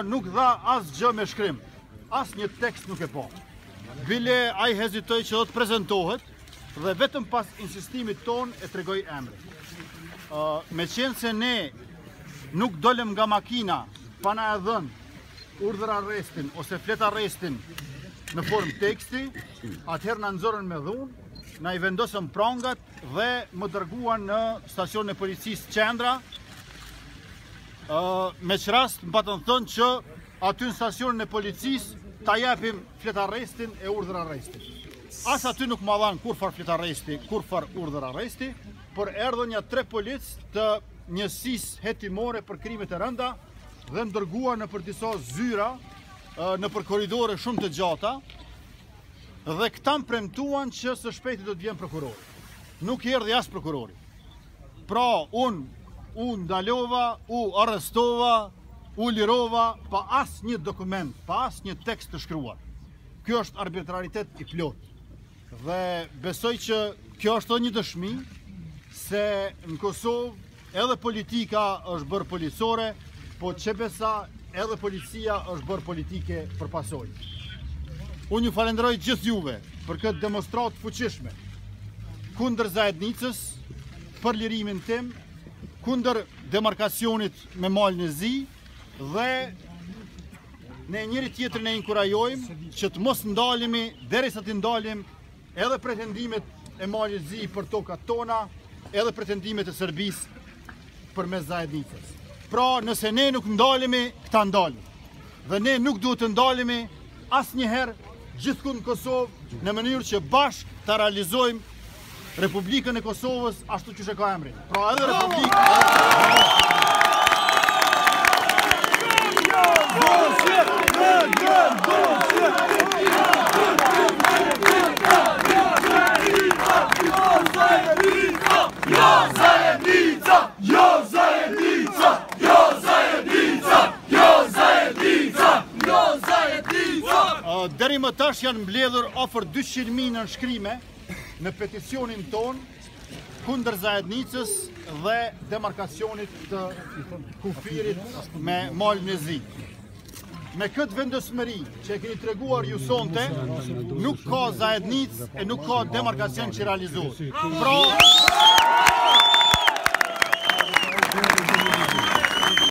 Nuk dha asë gjë me shkrim, asë një tekst nuk e po. Bile a i hezitoj që do të prezentohet dhe vetëm pas insistimit ton e tregoj emrin. Me qenë se ne nuk dolem nga makina pa na e dhënë urdhër arrestin ose flet arrestin në formë teksti, atëherë na nxorën me dhunë, na i vendosën prangat dhe më dërguan në stacionin e policisë Qendra. Me që rast më patën thënë që aty në stacionin e policisë ta japim flet arrestin e urdhër arresti. As aty nuk ma dhanë kur far flet arresti, kur far urdhër arresti, por erdhën ja 3 polic të njësisë hetimore për krimet e rënda dhe më dërguan në për disa zyra, në për koridore shumë të gjata, dhe këta më premtuan që së shpejti do të vjen prokurori. Nuk erdhi as prokurori. Pra u ndalova, u arrestova, u lirova pa as një dokument, pa as një tekst të shkruar. Kjo është arbitraritet i plot. Dhe besoj që kjo është një dëshmi se në Kosovë edhe politika është bërë policore, po që besa edhe policia është bërë politike për pasojë. Unë ju falenderoj gjithë juve për këtë demonstratë fuqishme kundër zajednicës, për lirimin tim, kundër demarkacionit me malën e zi, dhe ne njëri tjetrin e inkurajojmë që të mos ndalemi derisa të ndalim edhe pretendimet e malën e zi për tokat tona, edhe pretendimet e Serbisë për mes zajednicës. Pra, nëse ne nuk ndalemi, këta ndalemi. Dhe ne nuk duhet të ndalemi asnjëherë gjithkund në Kosovë në mënyrë që bashkë të realizojmë Republikën e Kosovës ashtu që ka emrin. Pra edhe Republikë... Deri më tash janë mbledhur afër 200.000 nënshkrime në peticionin ton kundër zajednicës dhe demarkacionit të kufirit me malën e zi. Me këtë vendosmëri që e keni treguar ju sonte, nuk ka zajednicë e nuk ka demarkacion që realizohet.